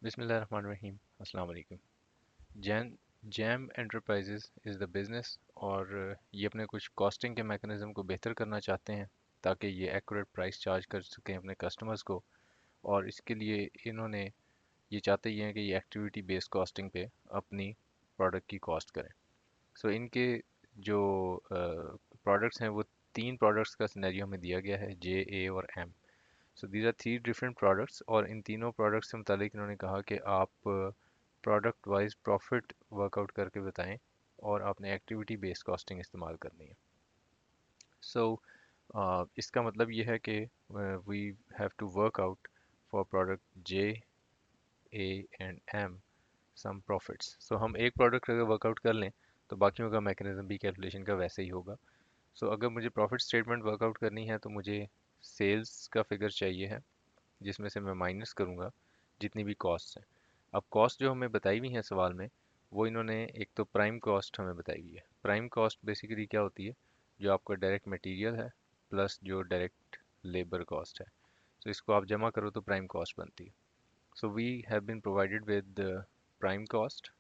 बिस्मिल्लाहिर्रहमानिर्रहीम। अस्सलाम वालेकुम। Jain jam enterprises is the business और ये अपने कुछ कॉस्टिंग के मैकेनिज़्म को बेहतर करना चाहते हैं ताकि ये एक्यूरेट प्राइस चार्ज कर सकें अपने कस्टमर्स को। और इसके लिए इन्होंने ये चाहते ही हैं कि ये एक्टिविटी बेस्ड कॉस्टिंग पे अपनी प्रोडक्ट की कॉस्ट करें। सो इनके जो प्रोडक्ट्स हैं वो तीन प्रोडक्ट्स का सिनेरियो हमें दिया गया है, जे, ए और M. So these are three different products और इन तीनों प्रोडक्ट्स से मुतालिक इन्होंने कहा कि आप प्रोडक्ट वाइज प्रॉफिट वर्कआउट करके बताएं और आपने एक्टिविटी बेस्ड कॉस्टिंग इस्तेमाल करनी है। सो इसका मतलब ये है कि we have to work out for product J, A and M some profits. So हम एक प्रोडक्ट अगर वर्कआउट कर लें तो बाकियों का मैकेनिज्म भी कैलकुलेशन का वैसे ही होगा। सो अगर मुझे प्रॉफिट स्टेटमेंट वर्कआउट करनी है तो मुझे सेल्स का फिगर चाहिए है, जिसमें से मैं माइनस करूंगा जितनी भी कॉस्ट है। अब कॉस्ट जो हमें बताई हुई है सवाल में, वो इन्होंने एक तो प्राइम कॉस्ट हमें बताई हुई है। प्राइम कॉस्ट बेसिकली क्या होती है? जो आपका डायरेक्ट मटेरियल है प्लस जो डायरेक्ट लेबर कॉस्ट है। तो इसको आप जमा करो तो प्राइम कॉस्ट बनती है। So we have been provided with prime cost,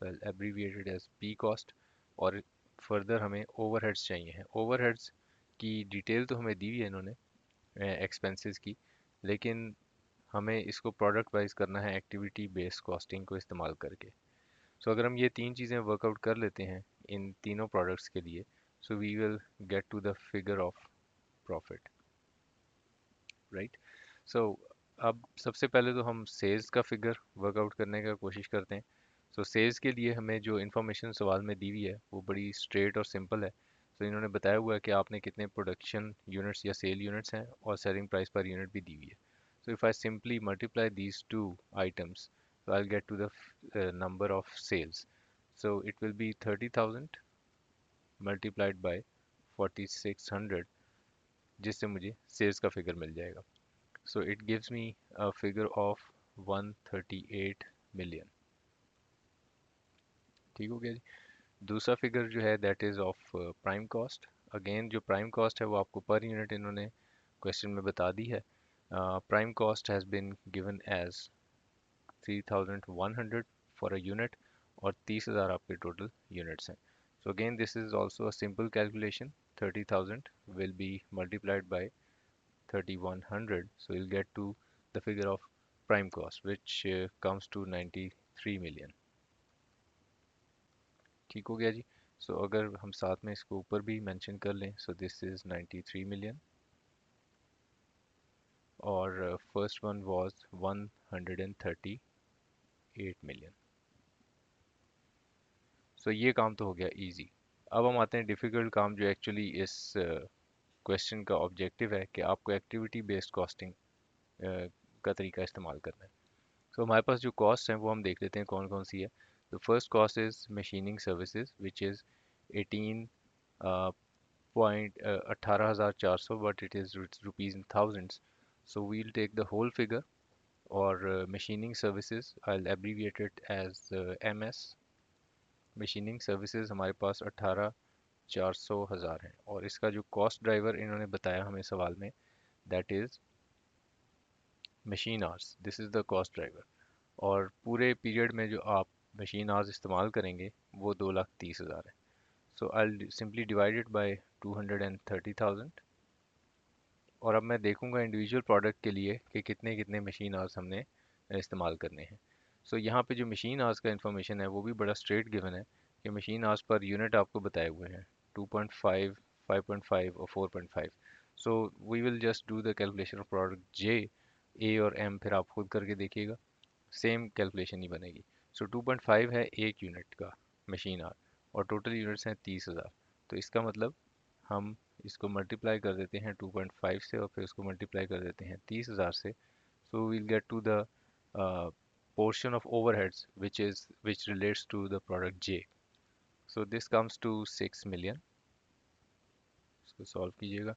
so abbreviated as P cost. और फर्दर हमें ओवरहेड्स चाहिए हैं। ओवरहेड्स की डिटेल तो हमें दी हुई है इन्होंने एक्सपेंसेस की, लेकिन हमें इसको प्रोडक्ट वाइज करना है एक्टिविटी बेस्ड कॉस्टिंग को इस्तेमाल करके। सो अगर हम ये तीन चीज़ें वर्कआउट कर लेते हैं इन तीनों प्रोडक्ट्स के लिए, so we will get to the figure of profit, right. सो अब सबसे पहले तो हम सेल्स का फिगर वर्कआउट करने का कोशिश करते हैं। सो सेल्स के लिए हमें जो इन्फॉर्मेशन सवाल में दी हुई है वो बड़ी स्ट्रेट और सिंपल है। सो इन्होंने बताया हुआ है कि आपने कितने प्रोडक्शन यूनिट्स या सेल यूनिट्स हैं और सेलिंग प्राइस पर यूनिट भी दी हुई है। So if I simply multiply these two items, so I'll get to the number of sales. So it will be 30,000 multiplied by 4600, जिससे मुझे सेल्स का figure मिल जाएगा। So it gives me a figure of 138 million। ठीक हो गया जी। दूसरा figure जो है that is of prime cost. Again जो प्राइम कॉस्ट है वो आपको पर यूनिट इन्होंने क्वेश्चन में बता दी है। Prime cost has been given as 3100 for a unit और 30,000 आपके टोटल यूनिट्स हैं। So again this is also a simple calculation. 30,000 will be multiplied by 3100, so you'll get to the figure of prime cost which comes to 93 million। ठीक हो गया जी। सो अगर हम साथ में इसको ऊपर भी मेंशन कर लें, सो दिस इज 93 मिलियन और फर्स्ट वन वाज 138 मिलियन। सो ये काम तो हो गया इजी। अब हम आते हैं डिफ़िकल्ट काम, जो एक्चुअली इस क्वेश्चन का ऑब्जेक्टिव है कि आपको एक्टिविटी बेस्ड कॉस्टिंग का तरीका इस्तेमाल करना है। सो हमारे पास जो कॉस्ट हैं वो हम देख लेते हैं कौन कौन सी है। The first cost is machining services which is 18 point 18,400, but it is rupees in thousands. So we'll take the whole figure. और machining services I abbreviate it as MS। Machining services हमारे पास 18,400 है और इसका जो कॉस्ट ड्राइवर इन्होंने बताया हमें सवाल में, that is machine hours. This is the cost driver. और पूरे पीरियड में जो आप मशीन आवर्स इस्तेमाल करेंगे वो 2,30,000 है। So I simply divide it by 230,000 और अब मैं देखूंगा इंडिविजुअल प्रोडक्ट के लिए कि कितने कितने मशीन आवर्स हमने इस्तेमाल करने हैं। सो यहाँ पे जो मशीन आवर्स का इंफॉर्मेशन है वो भी बड़ा स्ट्रेट गिवन है कि मशीन आवर्स पर यूनिट आपको बताए हुए हैं 2.5, 5.5 और 4.5। So we will just do the calculation of product J, A और एम, फिर आप खुद करके देखिएगा, सेम कैलकुलेशन ही बनेगी। सो 2.5 है एक यूनिट का मशीन आवर और टोटल यूनिट्स हैं 30,000। तो इसका मतलब हम इसको मल्टीप्लाई कर देते हैं 2.5 से और फिर इसको मल्टीप्लाई कर देते हैं 30,000 से। So we'll get to the portion of overheads which relates to the product J। So this comes to 6 million। इसको सॉल्व कीजिएगा।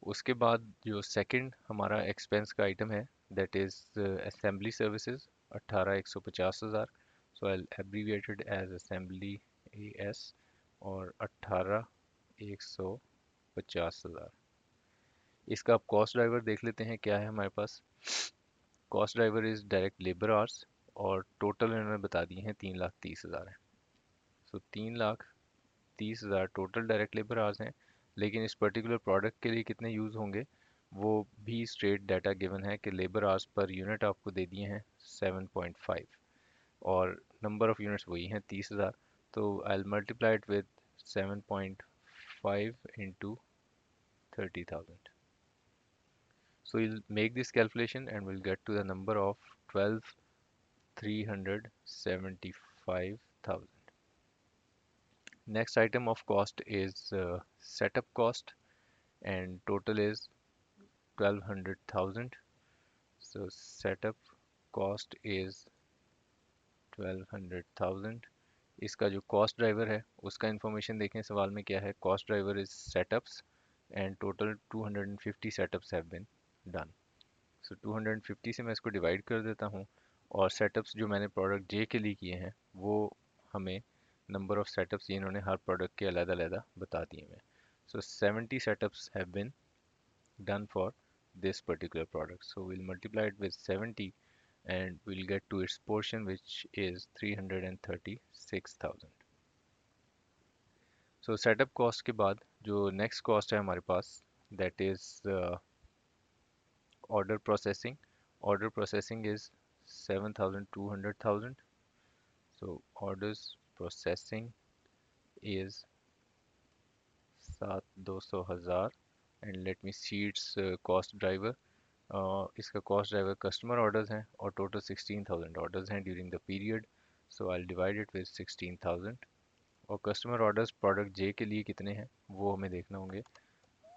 उसके बाद जो सेकंड हमारा एक्सपेंस का आइटम है that is assembly services 18,150,000। So I abbreviated as assembly AS और 18,150,000। इसका आप कॉस्ट ड्राइवर देख लेते हैं क्या है हमारे पास। Cost driver is direct labour hours, और टोटल इन्होंने बता दिए हैं 3,30,000 है। So 3,30,000 total direct labour hours हैं, लेकिन इस पर्टिकुलर प्रोडक्ट के लिए कितने यूज़ होंगे वो भी स्ट्रेट डाटा गिवन है कि लेबर आवर्स पर यूनिट आपको दे दिए हैं 7.5, और नंबर ऑफ यूनिट्स वही हैं 30,000। तो I multiply it with 7.5 into 30,000. So we'll make this calculation and we'll get to the number of 12,375,000. Next item of cost is setup cost, and total is 1,200,000. So setup cost is 1,200,000. इसका जो cost driver है उसका information देखें, सवाल में क्या है, cost driver is setups and total 250 setups have been done. So 250 से मैं इसको डिवाइड कर देता हूँ, और सेटअप्स जो मैंने प्रोडक्ट जे के लिए किए हैं वो हमें नंबर ऑफ सेटअप्स इन्होंने हर प्रोडक्ट के अलग अलग बता दिए हैं। सो 70 setups have been done for this particular product. So we'll multiply it with 70 and we'll get to its portion, which is 336,000. So setup cost के बाद जो next cost है हमारे पास, that is order processing. Order processing is 7,200,000. So orders processing is 7,200,000, and let me see its cost driver. इसका cost driver customer orders हैं और total 16,000 orders हैं during the period. So I divide it with 16,000, और customer orders product J के लिए कितने हैं वो हमें देखना होंगे।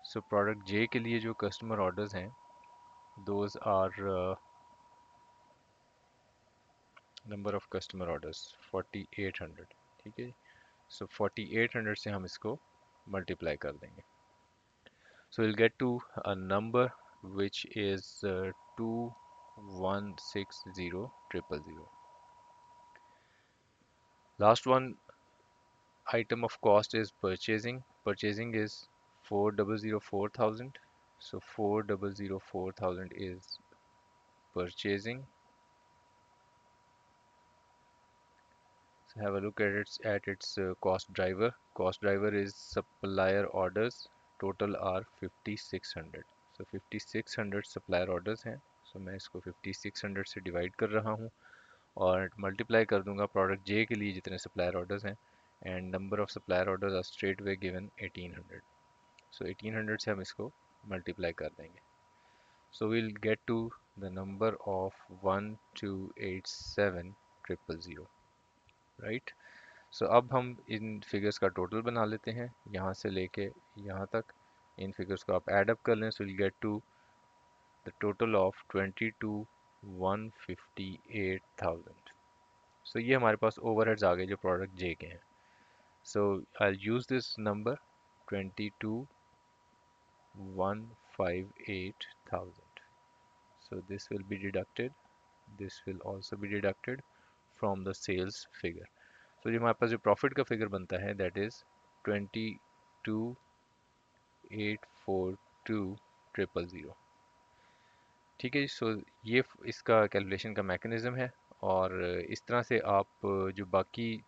सो प्रोडक्ट जे के लिए जो कस्टमर ऑर्डर्स हैं those are number of customer orders 4800, ठीक है। सो 4800 से हम इसको मल्टीप्लाई कर देंगे, so will get to a number which is 2,160,000. Last one item of cost is purchasing. Purchasing is 4,004,000. So 4,004,000 is purchasing. So have a look at its cost driver. Cost driver is supplier orders. Total are 5,600. So 5,600 supplier orders हैं. So मैं इसको 5,600 से divide कर रहा हूँ और multiply कर दूंगा प्रोडक्ट जे के लिए जितने सप्लायर ऑर्डर्स हैं, and number of supplier orders are straight way given 1800। So 1800 से हम इसको मल्टीप्लाई कर देंगे, so will get to the number of 1,287,000, right. सो अब हम इन फिगर्स का टोटल बना लेते हैं, यहाँ से लेके यहाँ तक इन फिगर्स को आप ऐड अप कर लें, so will get to the total of 22,158,000। सो ये हमारे पास ओवरहेड्स आ गए जो प्रोडक्ट जे के हैं। So I use this number 22,158,000. So this will be deducted. This will also be deducted from the sales figure. So जो हमारे पास जो प्रॉफिट का फिगर बनता है that is 22,842,000. ठीक है। सो ये इसका कैलकुलेशन का मैकेनिज़्म है, और इस तरह से आप जो बाकी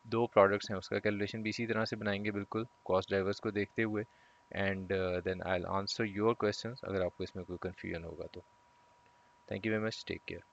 दो प्रोडक्ट्स हैं उसका कैलकुलेशन भी इसी तरह से बनाएंगे, बिल्कुल कॉस्ट ड्राइवर्स को देखते हुए, and then I will answer your questions अगर आपको इसमें कोई कन्फ्यूजन होगा तो। Thank you very much, take care.